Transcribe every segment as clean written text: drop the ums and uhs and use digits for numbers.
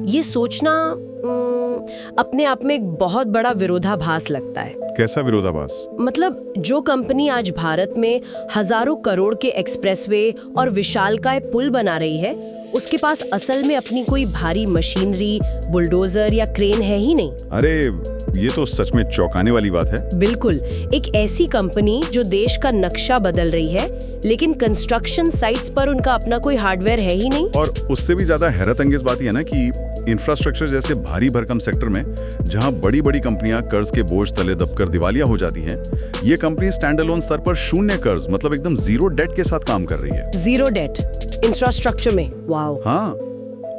ये सोचना अपने आप में एक बहुत बड़ा विरोधाभास लगता है। कैसा विरोधाभास? मतलब जो कंपनी आज भारत में हजारों करोड़ के एक्सप्रेसवे और विशालकाय पुल बना रही है, उसके पास असल में अपनी कोई भारी मशीनरी, बुलडोजर या क्रेन है ही नहीं। अरे ये तो सच में चौंकाने वाली बात है। बिल्कुल, एक ऐसी कंपनी जो देश का नक्शा बदल रही है, लेकिन कंस्ट्रक्शन साइट्स पर उनका अपना कोई हार्डवेयर है ही नहीं। और उससे भी ज्यादा हैरत अंगेज बात यह है ना कि इंफ्रास्ट्रक्चर जैसे भारी भरकम सेक्टर में जहां बड़ी बड़ी कंपनियां कर्ज के बोझ तले दबकर दिवालिया हो जाती हैं, ये कंपनी स्टैंड अलोन स्तर पर शून्य कर्ज, मतलब एकदम जीरो डेट के साथ काम कर रही है। जीरो डेट इंफ्रास्ट्रक्चर में? वाओ। हाँ,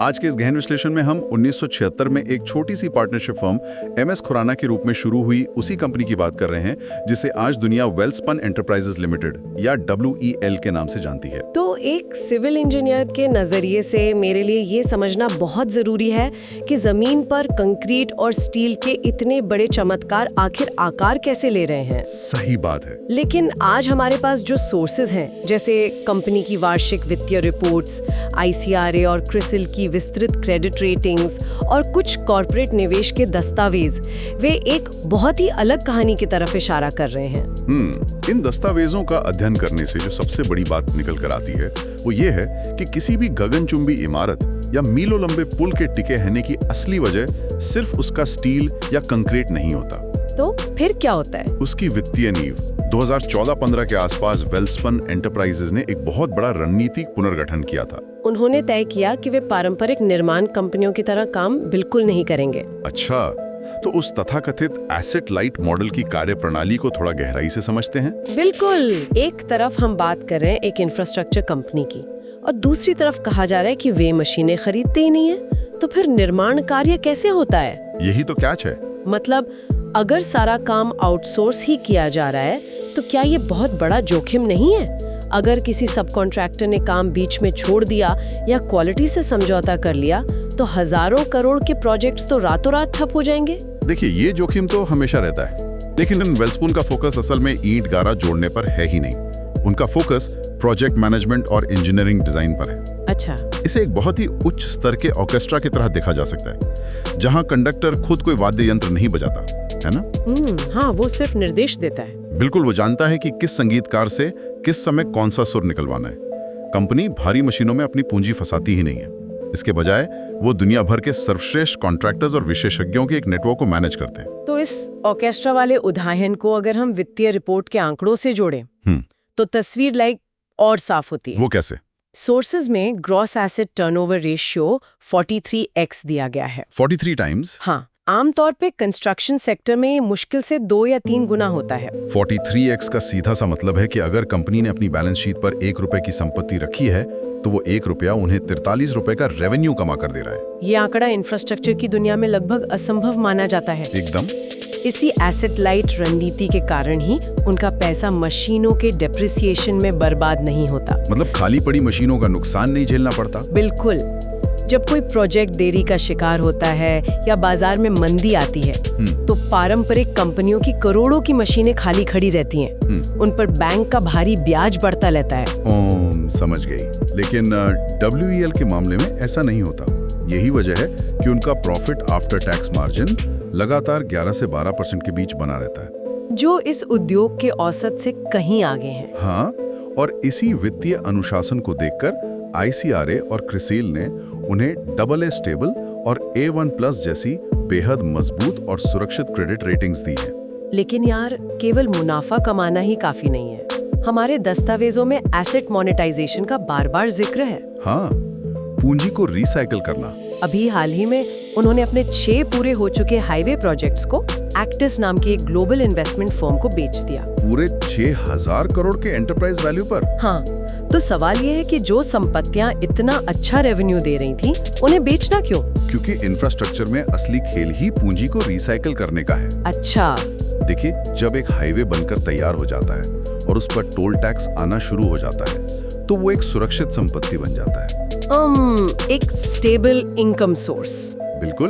आज के इस गहन विश्लेषण में हम 1976 में एक छोटी सी पार्टनरशिप फर्म MS खुराना के रूप में शुरू हुई उसी कंपनी की बात कर रहे हैं जिसे आज दुनिया वेल्सपन एंटरप्राइजेस लिमिटेड या WEL के नाम से जानती है। तो एक सिविल इंजीनियर के नजरिए से मेरे लिए ये समझना बहुत जरूरी है कि जमीन पर कंक्रीट और स्टील के इतने बड़े चमत्कार आखिर आकार कैसे ले रहे हैं। सही बात है। लेकिन आज हमारे पास जो सोर्सेज हैं, जैसे कंपनी की वार्षिक वित्तीय रिपोर्ट्स, ICRA और क्रिसिल की विस्तृत क्रेडिट रेटिंग्स और कुछ कॉर्पोरेट निवेश के दस्तावेज, वे एक बहुत ही अलग कहानी की तरफ इशारा कर रहे हैं। इन दस्तावेजों का अध्ययन करने से जो सबसे बड़ी बात निकल कर आती है वो ये है कि किसी भी गगनचुंबी इमारत या मीलों लंबे पुल के टिके रहने की असली वजह सिर्फ उसका स्टील या कंक्रीट नहीं होता। तो फिर क्या होता है? उसकी वित्तीय नींव। 2014-15 के आसपास वेल्सपन एंटरप्राइजेस ने एक बहुत बड़ा रणनीतिक पुनर्गठन किया था। उन्होंने तय किया कि वे पारंपरिक निर्माण कंपनियों की तरह काम बिल्कुल नहीं करेंगे। अच्छा, तो उस तथाकथित एसेट लाइट मॉडल की कार्यप्रणाली को थोड़ा गहराई से समझते हैं। बिल्कुल। एक तरफ हम बात कर रहे हैं एक इंफ्रास्ट्रक्चर कंपनी की, और दूसरी तरफ कहा जा रहा है कि वे मशीनें खरीदते ही नहीं है। तो फिर निर्माण कार्य कैसे होता है? यही तो कैच है। मतलब अगर सारा काम आउटसोर्स ही किया जा रहा है, तो क्या ये बहुत बड़ा जोखिम नहीं है? अगर किसी सब कॉन्ट्रैक्टर ने काम बीच में छोड़ दिया या क्वालिटी से समझौता कर लिया, तो हजारों करोड़ के प्रोजेक्ट्स तो रातों रात ठप हो जाएंगे। देखिए, ये जोखिम तो हमेशा रहता है, लेकिन वेल्सपन का फोकस असल में ईंट गारा जोड़ने पर है ही नहीं। उनका फोकस प्रोजेक्ट मैनेजमेंट और इंजीनियरिंग डिजाइन पर है। अच्छा। इसे एक बहुत ही उच्च स्तर के ऑर्केस्ट्रा की तरह देखा जा सकता है, जहां कंडक्टर खुद कोई वाद्य यंत्र नहीं बजाता, है ना? हाँ, वो सिर्फ निर्देश देता है। बिल्कुल, वो जानता है कि किस संगीतकार से किस समय कौन सा सुर निकलवाना है। कंपनी भारी मशीनों में अपनी पूंजी फंसाती ही नहीं है। इसके बजाय वो दुनिया भर के सर्वश्रेष्ठ कॉन्ट्रैक्टर्स और विशेषज्ञों के एक नेटवर्क को मैनेज करते हैं। तो इस ऑर्केस्ट्रा वाले उदाहरण को अगर हम वित्तीय रिपोर्ट के आंकड़ों से जोड़ें, तो तस्वीर लाइक और साफ होती है। वो कैसे? सोर्सेज में gross asset turnover ratio 43x दिया गया है। 43 टाइम्स? हाँ, आमतौर पे कंस्ट्रक्शन सेक्टर में ये मुश्किल से 2 या 3 गुना होता है। 43x का सीधा सा मतलब है कि अगर कंपनी ने अपनी बैलेंस शीट पर 1 रुपए की संपत्ति रखी है, तो वो 1 रुपया उन्हें 43 रुपए का रेवेन्यू कमा कर दे रहा है। ये आंकड़ा इंफ्रास्ट्रक्चर की दुनिया में लगभग असंभव माना जाता है। एकदम। इसी एसेट लाइट रणनीति के कारण ही उनका पैसा मशीनों के डेप्रिसिएशन में बर्बाद नहीं होता। मतलब खाली पड़ी मशीनों का नुकसान नहीं झेलना पड़ता। बिल्कुल। जब कोई प्रोजेक्ट देरी का शिकार होता है या बाजार में मंदी आती है, तो पारंपरिक कंपनियों की करोड़ों की मशीनें खाली खड़ी रहती हैं। उन पर बैंक का भारी ब्याज बढ़ता रहता है। समझ गई। लेकिन WEL के मामले में ऐसा नहीं होता। यही वजह है कि उनका प्रॉफिट आफ्टर टैक्स मार्जिन लगातार 11 से 12% के बीच बना रहता है, जो इस उद्योग के औसत से कहीं आगे है। हाँ, और इसी वित्तीय अनुशासन को देखकर ICRA और क्रिसिल ने उन्हें AA स्टेबल और A1+ जैसी बेहद मजबूत और सुरक्षित क्रेडिट रेटिंग्स दी हैं। लेकिन यार, केवल मुनाफा कमाना ही काफी नहीं है। हमारे दस्तावेजों में एसेट मोनेटाइजेशन का बार-बार जिक्र है। हाँ, पूंजी को रिसाइकिल करना। अभी हाल ही में उन्होंने अपने 6 पूरे हो चुके हाईवे प्रोजेक्ट्स को एक्टिस नाम की एक ग्लोबल इन्वेस्टमेंट फर्म को बेच दिया। पूरे 6000 करोड़ के एंटरप्राइज वैल्यू पर? हाँ, तो सवाल ये है कि जो संपत्तियां इतना अच्छा रेवेन्यू दे रही थी, उन्हें बेचना क्यों? क्योंकि इंफ्रास्ट्रक्चर में असली खेल ही पूंजी को रिसाइकिल करने का है। अच्छा। देखिए, जब एक हाईवे बनकर तैयार हो जाता है और उस पर टोल टैक्स आना शुरू हो जाता है, तो वो एक सुरक्षित संपत्ति बन जाता है। एक स्टेबल इनकम सोर्स। बिल्कुल।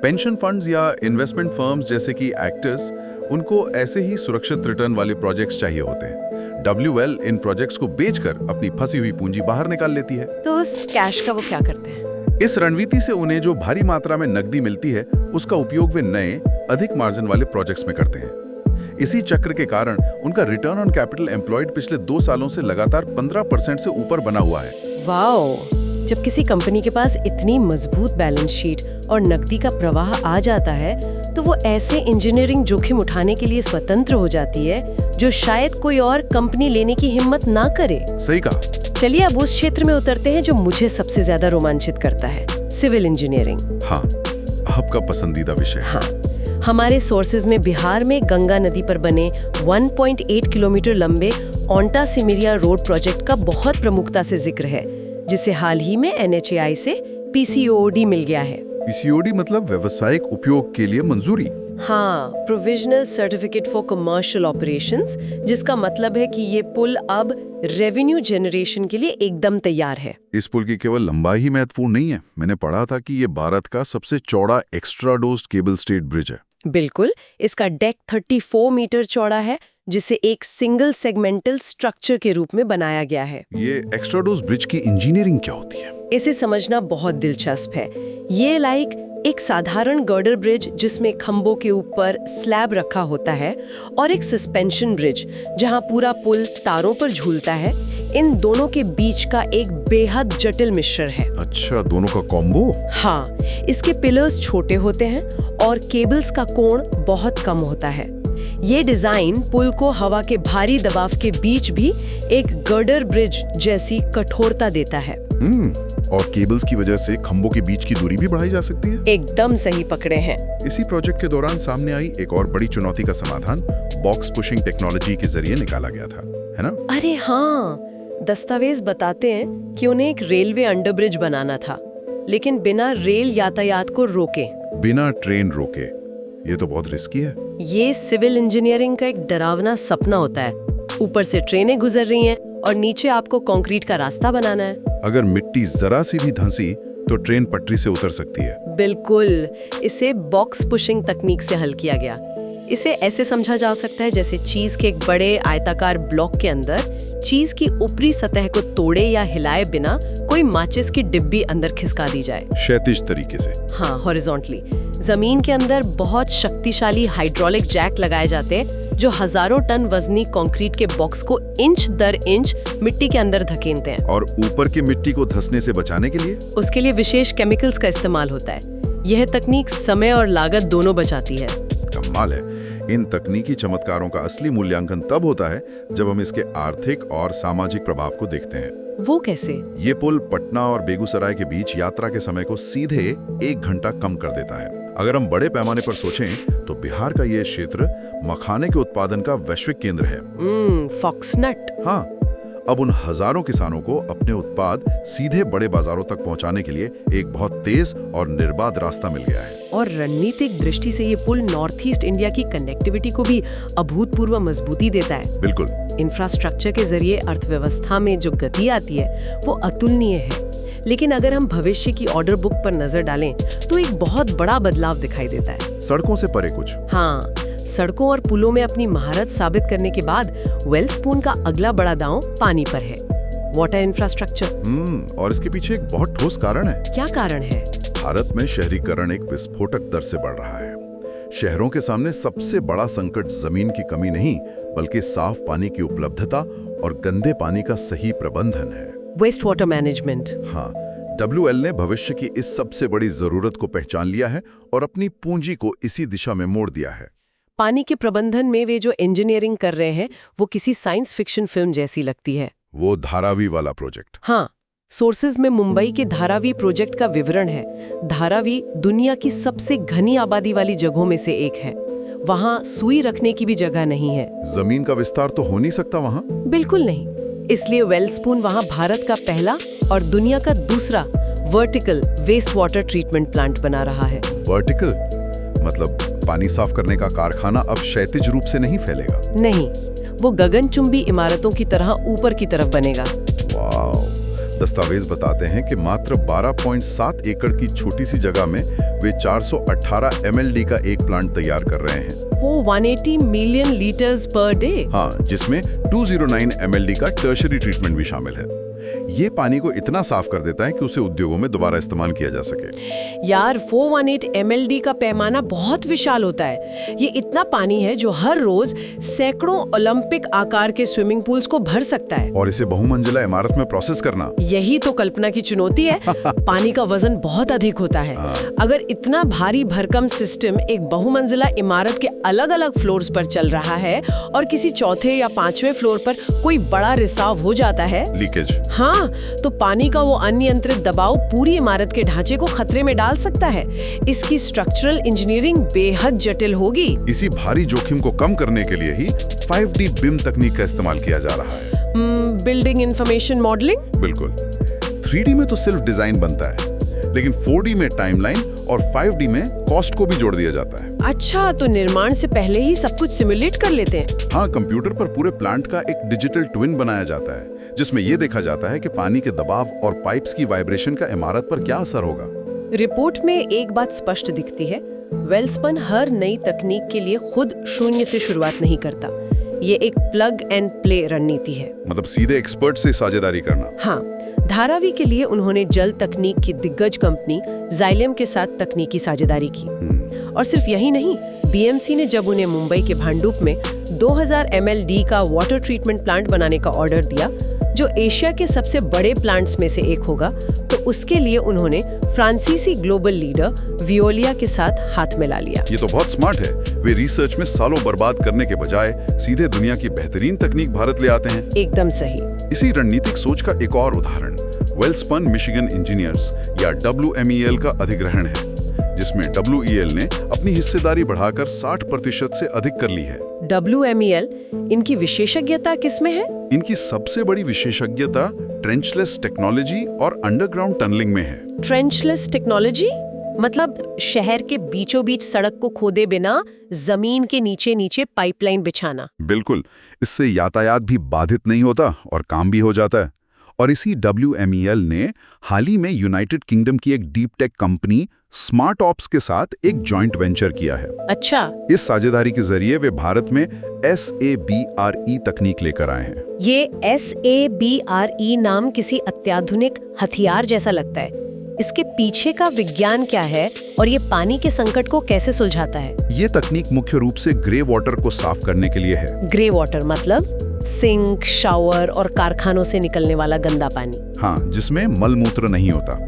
पेंशन फंड्स या इन्वेस्टमेंट फर्म्स जैसे कि एक्टिस, उनको ऐसे ही सुरक्षित रिटर्न वाले प्रोजेक्ट्स चाहिए होते हैं। WEL इन प्रोजेक्ट्स को बेचकर अपनी फंसी हुई पूंजी बाहर निकाल लेती है। तो उस कैश का वो क्या करते हैं? इस रणनीति से उन्हें जो भारी मात्रा में नकदी मिलती है उसका उपयोग वे नए अधिक मार्जिन वाले प्रोजेक्ट्स में करते हैं। इसी चक्र के कारण उनका रिटर्न ऑन कैपिटल एम्प्लॉयड पिछले 2 सालों से लगातार 15% से ऊपर बना हुआ है। वाओ! जब किसी कंपनी के पास इतनी मजबूत बैलेंस शीट और नकदी का प्रवाह आ जाता है तो वो ऐसे इंजीनियरिंग जोखिम उठाने के लिए स्वतंत्र हो जाती है जो शायद कोई और कंपनी लेने की हिम्मत ना करे। सही कहा। चलिए अब उस क्षेत्र में उतरते हैं जो मुझे सबसे ज्यादा रोमांचित करता है, सिविल इंजीनियरिंग। हाँ, आपका पसंदीदा विषय। हाँ, हमारे सोर्सेज में बिहार में गंगा नदी पर बने 1.8 किलोमीटर लंबे ओंटा सिमरिया रोड प्रोजेक्ट का बहुत प्रमुखता से जिक्र है, जिसे हाल ही में NHAI से PCOD मिल गया है। PCOD मतलब व्यावसायिक उपयोग के लिए मंजूरी। हाँ, provisional certificate for commercial operations, जिसका मतलब है कि ये पुल अब रेवेन्यू जनरेशन के लिए एकदम तैयार है। इस पुल की केवल लंबाई ही महत्वपूर्ण नहीं है। मैंने पढ़ा था कि ये भारत का सबसे चौड़ा एक्स्ट्राडोज्ड केबल स्टेड ब्रिज है। बिल्कुल, इसका डेक 34 मीटर चौड़ा है, जिसे एक सिंगल सेगमेंटल स्ट्रक्चर के रूप में बनाया गया है। ये एक्स्ट्राडोज्ड ब्रिज की इंजीनियरिंग क्या होती है? इसे समझना बहुत दिलचस्प है। ये एक साधारण गर्डर ब्रिज जिसमें खंभों के ऊपर स्लैब रखा होता है और एक सस्पेंशन ब्रिज जहां पूरा पुल तारों पर झूलता है, इन दोनों के बीच का एक बेहद जटिल मिश्रण है। अच्छा, दोनों का कॉम्बो? हाँ, इसके पिलर्स छोटे होते हैं और केबल्स का कोण बहुत कम होता है। ये डिजाइन पुल को हवा के भारी दबाव के बीच भी एक गर्डर ब्रिज जैसी कठोरता देता है। और केबल्स की वजह से खंभों के बीच की दूरी भी बढ़ाई जा सकती है। एकदम सही पकड़े हैं। इसी प्रोजेक्ट के दौरान सामने आई एक और बड़ी चुनौती का समाधान बॉक्स पुशिंग टेक्नोलॉजी के जरिए निकाला गया था, है ना? अरे हाँ, दस्तावेज बताते हैं कि उन्हें एक रेलवे अंडरब्रिज बनाना था, लेकिन बिना रेल यातायात को रोके, बिना ट्रेन रोके। ये तो बहुत रिस्की है। ये सिविल इंजीनियरिंग का एक डरावना सपना होता है। ऊपर से ट्रेनें गुजर रही हैं और नीचे आपको कंक्रीट का रास्ता बनाना है। अगर मिट्टी जरा सी भी धंसी तो ट्रेन पटरी से उतर सकती है। बिल्कुल, इसे बॉक्स पुशिंग तकनीक से हल किया गया। इसे ऐसे समझा जा सकता है जैसे चीज के एक बड़े आयताकार ब्लॉक के अंदर चीज की ऊपरी सतह को तोड़े या हिलाए बिना कोई माचिस की डिब्बी अंदर खिसका दी जाए, क्षैतिज तरीके से। हाँ, हॉरिजॉन्टली। जमीन के अंदर बहुत शक्तिशाली हाइड्रोलिक जैक लगाए जाते हैं जो हजारों टन वजनी कंक्रीट के बॉक्स को इंच दर इंच मिट्टी के अंदर धकेलते हैं। और ऊपर की मिट्टी को धंसने से बचाने के लिए उसके लिए विशेष केमिकल्स का इस्तेमाल होता है। यह तकनीक समय और लागत दोनों बचाती है। कमाल है। इन तकनीकी चमत्कारों का असली मूल्यांकन तब होता है जब हम इसके आर्थिक और सामाजिक प्रभाव को देखते हैं। वो कैसे? ये पुल पटना और बेगूसराय के बीच यात्रा के समय को सीधे 1 घंटा कम कर देता है। अगर हम बड़े पैमाने पर सोचें तो बिहार का ये क्षेत्र मखाने के उत्पादन का वैश्विक केंद्र है। फॉक्सनट। हाँ, अब उन हजारों किसानों को अपने उत्पाद सीधे बड़े बाजारों तक पहुंचाने के लिए एक बहुत तेज और निर्बाध रास्ता मिल गया है। और रणनीतिक दृष्टि से ये पुल नॉर्थ ईस्ट इंडिया की कनेक्टिविटी को भी अभूतपूर्व मजबूती देता है। बिल्कुल। इंफ्रास्ट्रक्चर के जरिए अर्थव्यवस्था में जो गति आती है वो अतुलनीय है। लेकिन अगर हम भविष्य की ऑर्डर बुक पर नजर डालें तो एक बहुत बड़ा बदलाव दिखाई देता है। सड़कों से परे कुछ। हाँ, सड़कों और पुलों में अपनी महारत साबित करने के बाद वेल्सपून का अगला बड़ा दांव पानी पर है, वाटर इंफ्रास्ट्रक्चर। और इसके पीछे एक बहुत ठोस कारण है। क्या कारण है? भारत में शहरीकरण एक विस्फोटक दर से बढ़ रहा है। शहरों के सामने सबसे बड़ा संकट जमीन की कमी नहीं, बल्कि साफ पानी की उपलब्धता और गंदे पानी का सही प्रबंधन है। Waste water management. हाँ, WL ने भविष्य की इस सबसे बड़ी जरूरत को पहचान लिया है और अपनी पूंजी को इसी दिशा में मोड़ दिया है। पानी के प्रबंधन में वे जो इंजीनियरिंग कर रहे हैं वो किसी साइंस फिक्शन फिल्म जैसी लगती है। वो धारावी वाला प्रोजेक्ट। हाँ, सोर्सेज में मुंबई के धारावी प्रोजेक्ट का विवरण है। धारावी दुनिया की सबसे घनी आबादी वाली जगहों में से एक है। वहाँ सुई रखने की भी जगह नहीं है। जमीन का विस्तार तो हो नहीं सकता वहाँ? बिल्कुल नहीं। इसलिए वेल्सपून वहाँ भारत का पहला और दुनिया का दूसरा vertical waste water treatment plant बना रहा है। वर्टिकल मतलब पानी साफ करने का कारखाना अब क्षैतिज रूप से नहीं फैलेगा? नहीं, वो गगनचुंबी इमारतों की तरह ऊपर की तरफ बनेगा। वाव! दस्तावेज बताते हैं कि मात्र 12.7 एकड़ की छोटी सी जगह में वे 418 MLD का एक प्लांट तैयार कर रहे हैं। वो 180 मिलियन लीटर्स पर डे। हाँ, जिसमें 209 MLD का टर्शरी ट्रीटमेंट भी शामिल है। ये पानी को इतना साफ कर देता है कि उसे उद्योगों में दोबारा इस्तेमाल किया जा सके। यार 418 mld का पैमाना बहुत विशाल होता है। ये इतना पानी है जो हर रोज सैकड़ों ओलंपिक आकार के स्विमिंग पूल्स को भर सकता है। और इसे बहुमंजिला इमारत में प्रोसेस करना, यही तो कल्पना की चुनौती है। पानी का वजन बहुत अधिक होता है। अगर इतना भारी भरकम सिस्टम एक बहुमंजिला इमारत के अलग अलग फ्लोर्स पर चल रहा है और किसी चौथे या पांचवें फ्लोर पर कोई बड़ा रिसाव हो जाता है, लीकेज, हाँ, तो पानी का वो अनियंत्रित दबाव पूरी इमारत के ढांचे को खतरे में डाल सकता है। इसकी स्ट्रक्चरल इंजीनियरिंग बेहद जटिल होगी। इसी भारी जोखिम को कम करने के लिए ही 5D बिम तकनीक का इस्तेमाल किया जा रहा है। Building information modelling? बिल्कुल। 3D में तो सिर्फ डिजाइन बनता है, लेकिन 4D में टाइमलाइन और 5D में कॉस्ट को भी जोड़ दिया जाता है। अच्छा, तो निर्माण से पहले ही सब कुछ सिमुलेट कर लेते हैं? हाँ, कंप्यूटर पर पूरे प्लांट का एक डिजिटल ट्विन बनाया जाता है, जिसमें यह देखा जाता है कि पानी के दबाव और पाइप्स की वाइब्रेशन का इमारत पर क्या असर होगा। रिपोर्ट में एक बात स्पष्ट दिखती है, वेल्सपन हर नई तकनीक के लिए खुद शून्य से शुरुआत नहीं करता। ये एक प्लग एंड प्ले रणनीति है। मतलब सीधे एक्सपर्ट से साझेदारी करना। हाँ, धारावी के लिए उन्होंने जल तकनीक की दिग्गज कंपनी जाइलम के साथ तकनीकी साझेदारी की। और सिर्फ यही नहीं, बीएमसी ने जब उन्हें मुंबई के भांडुप में 2000 mld का वाटर ट्रीटमेंट प्लांट बनाने का ऑर्डर दिया, जो एशिया के सबसे बड़े प्लांट्स में से एक होगा, तो उसके लिए उन्होंने फ्रांसीसी ग्लोबल लीडर वियोलिया के साथ हाथ मिला लिया। ये तो बहुत स्मार्ट है। वे रिसर्च में सालों बर्बाद करने के बजाय सीधे दुनिया की बेहतरीन तकनीक भारत ले आते हैं। एकदम सही। इसी रणनीतिक सोच का एक और उदाहरण वेल्सपन मिशिगन इंजीनियर्स या WMEL का अधिग्रहण है, जिसमें WEL ने अपनी हिस्सेदारी बढ़ाकर 60% से अधिक कर ली है। WMEL, इनकी विशेषज्ञता किसमें है? इनकी सबसे बड़ी विशेषज्ञता ट्रेंचलेस टेक्नोलॉजी और अंडरग्राउंड टनलिंग में है। ट्रेंचलेस टेक्नोलॉजी मतलब शहर के बीचों बीच सड़क को खोदे बिना जमीन के नीचे नीचे पाइपलाइन बिछाना। बिल्कुल, इससे यातायात भी बाधित नहीं होता और काम भी हो जाता है। और इसी WMEL ने हाल ही में यूनाइटेड किंगडम की एक deep tech company smart ops के साथ एक जॉइंट वेंचर किया है। अच्छा। इस साझेदारी के जरिए वे भारत में SABRE तकनीक लेकर आए हैं। ये SABRE नाम किसी अत्याधुनिक हथियार जैसा लगता है। इसके पीछे का विज्ञान क्या है और ये पानी के संकट को कैसे सुलझाता है? ये तकनीक मुख्य रूप से ग्रे वाटर को साफ करने के लिए है। ग्रे वाटर मतलब सिंक, शावर और कारखानों से निकलने वाला गंदा पानी। हाँ, जिसमें मलमूत्र नहीं होता।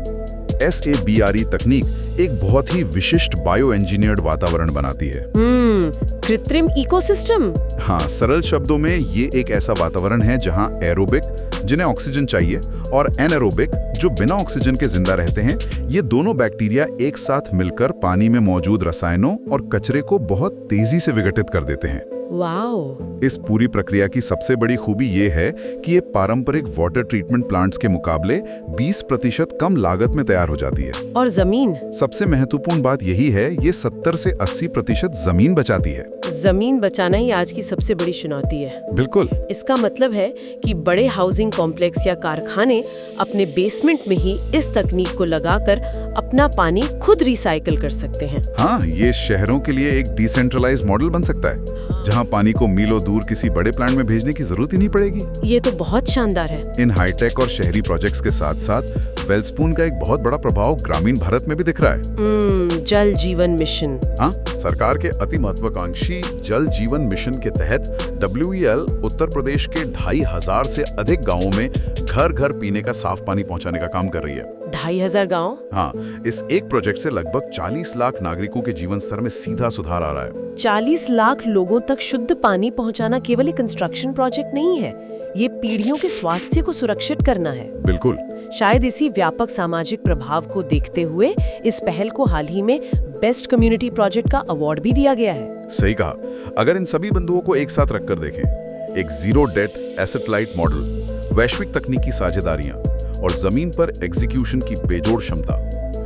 SABRE तकनीक एक बहुत ही विशिष्ट बायो इंजीनियर्ड वातावरण बनाती है। कृत्रिम इकोसिस्टम। हाँ, सरल शब्दों में ये एक ऐसा वातावरण है जहाँ एरोबिक, जिन्हें ऑक्सीजन चाहिए, और एनारोबिक, जो बिना ऑक्सीजन के जिंदा रहते हैं, ये दोनों बैक्टीरिया एक साथ मिलकर पानी में मौजूद रसायनों और कचरे को बहुत तेजी से विघटित कर देते हैं। वाओ। इस पूरी प्रक्रिया की सबसे बड़ी खूबी ये है कि ये पारंपरिक वाटर ट्रीटमेंट प्लांट्स के मुकाबले 20% कम लागत में तैयार हो जाती है। और जमीन? सबसे महत्वपूर्ण बात यही है, ये 70 से 80% जमीन बचाती है। जमीन बचाना ही आज की सबसे बड़ी चुनौती है। बिल्कुल। इसका मतलब है कि बड़े हाउसिंग कॉम्प्लेक्स या कारखाने अपने बेसमेंट में ही इस तकनीक को लगाकर अपना पानी खुद रिसाइकिल कर सकते हैं। हाँ, ये शहरों के लिए एक डिसेंट्रलाइज्ड मॉडल बन सकता है, जहाँ पानी को मीलों दूर किसी बड़े प्लांट में भेजने की जरूरत ही नहीं पड़ेगी। ये तो बहुत शानदार है। इन हाईटेक और शहरी प्रोजेक्ट्स के साथ साथ वेल्सपून का एक बहुत बड़ा प्रभाव ग्रामीण भारत में भी दिख रहा है। जल जीवन मिशन। हाँ, सरकार के अति महत्वाकांक्षी जल जीवन मिशन के तहत WEL उत्तर प्रदेश के 2500 से अधिक गांवों में घर घर पीने का साफ पानी पहुंचाने का काम कर रही है। 2500 गांव? हाँ, इस एक प्रोजेक्ट से लगभग 40 लाख नागरिकों के जीवन स्तर में सीधा सुधार आ रहा है। 40 लाख लोगों तक शुद्ध पानी पहुंचाना केवल एक कंस्ट्रक्शन प्रोजेक्ट नहीं है, ये पीढ़ियों के स्वास्थ्य को सुरक्षित करना है। बिल्कुल। शायद इसी व्यापक सामाजिक प्रभाव को देखते हुए इस पहल को हाल ही में बेस्ट कम्युनिटी प्रोजेक्ट का अवार्ड भी दिया गया है। सही कहा। अगर इन सभी बिंदुओं को एक साथ रखकर देखें, एक zero debt asset light model, वैश्विक तकनीकी साझेदारियां और जमीन पर एग्जीक्यूशन की बेजोड़ क्षमता,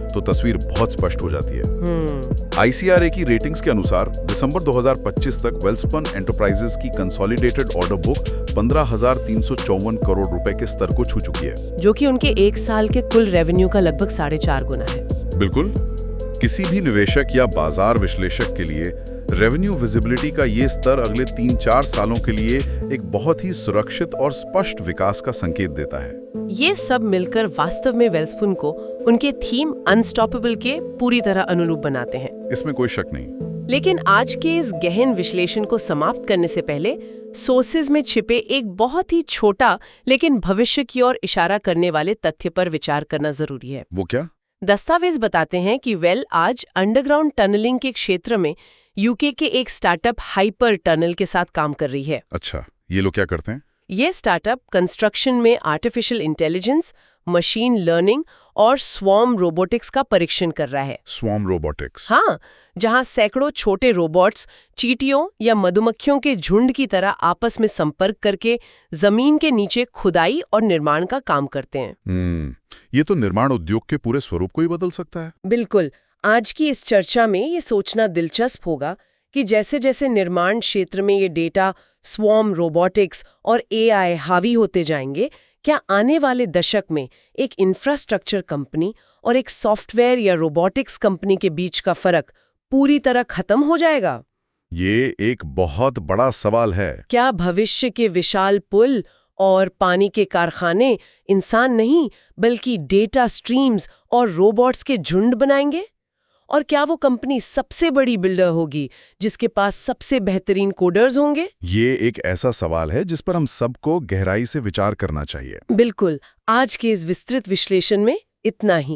तो तस्वीर बहुत स्पष्ट हो जाती है। ICRA की रेटिंग्स के अनुसार दिसंबर 2025 तक वेल्सपन एंटरप्राइजेस की कंसोलिडेटेड ऑर्डर बुक 15,354 करोड़ रुपए के स्तर को छू चुकी है, जो कि उनके एक साल के कुल रेवेन्यू का लगभग 4.5 गुना है। बिल्कुल। किसी भी निवेशक या बाजार विश्लेषक के लिए रेवेन्यू विजिबिलिटी का ये स्तर अगले 3-4 सालों के लिए एक बहुत ही सुरक्षित और स्पष्ट विकास का संकेत देता है। ये सब मिलकर वास्तव में वेल्सपुन को उनके थीम अनस्टॉपेबल के पूरी तरह अनुरूप बनाते हैं। इसमें कोई शक नहीं। लेकिन आज के इस गहन विश्लेषण को समाप्त करने से पहले सोर्सेज में छिपे एक बहुत ही छोटा लेकिन भविष्य की ओर इशारा करने वाले तथ्य पर विचार करना जरूरी है। वो क्या? दस्तावेज बताते हैं कि वेल आज अंडरग्राउंड टनलिंग के क्षेत्र में यूके के एक स्टार्टअप हाइपर टनल के साथ काम कर रही है। अच्छा, ये लोग क्या करते हैं? ये स्टार्टअप कंस्ट्रक्शन में आर्टिफिशियल इंटेलिजेंस, मशीन लर्निंग और स्वॉर्म रोबोटिक्स का परीक्षण कर रहा है। Swarm robotics? हाँ, जहाँ सैकड़ों छोटे रोबोट्स चींटियों या मधुमक्खियों के झुंड की तरह आपस में संपर्क करके जमीन के नीचे खुदाई और निर्माण का काम करते हैं। ये तो निर्माण उद्योग के पूरे स्वरूप को ही बदल सकता है। बिल्कुल। आज की इस चर्चा में ये सोचना दिलचस्प होगा कि जैसे जैसे निर्माण क्षेत्र में ये डेटा, स्वॉर्म रोबोटिक्स और एआई हावी होते जाएंगे, क्या आने वाले दशक में एक इंफ्रास्ट्रक्चर कंपनी और एक सॉफ्टवेयर या रोबोटिक्स कंपनी के बीच का फर्क पूरी तरह खत्म हो जाएगा? ये एक बहुत बड़ा सवाल है। क्या भविष्य के विशाल पुल और पानी के कारखाने इंसान नहीं बल्कि डेटा स्ट्रीम्स और रोबोट्स के झुंड बनाएंगे? और क्या वो कंपनी सबसे बड़ी बिल्डर होगी जिसके पास सबसे बेहतरीन कोडर्स होंगे? ये एक ऐसा सवाल है जिस पर हम सबको गहराई से विचार करना चाहिए। बिल्कुल। आज के इस विस्तृत विश्लेषण में इतना ही।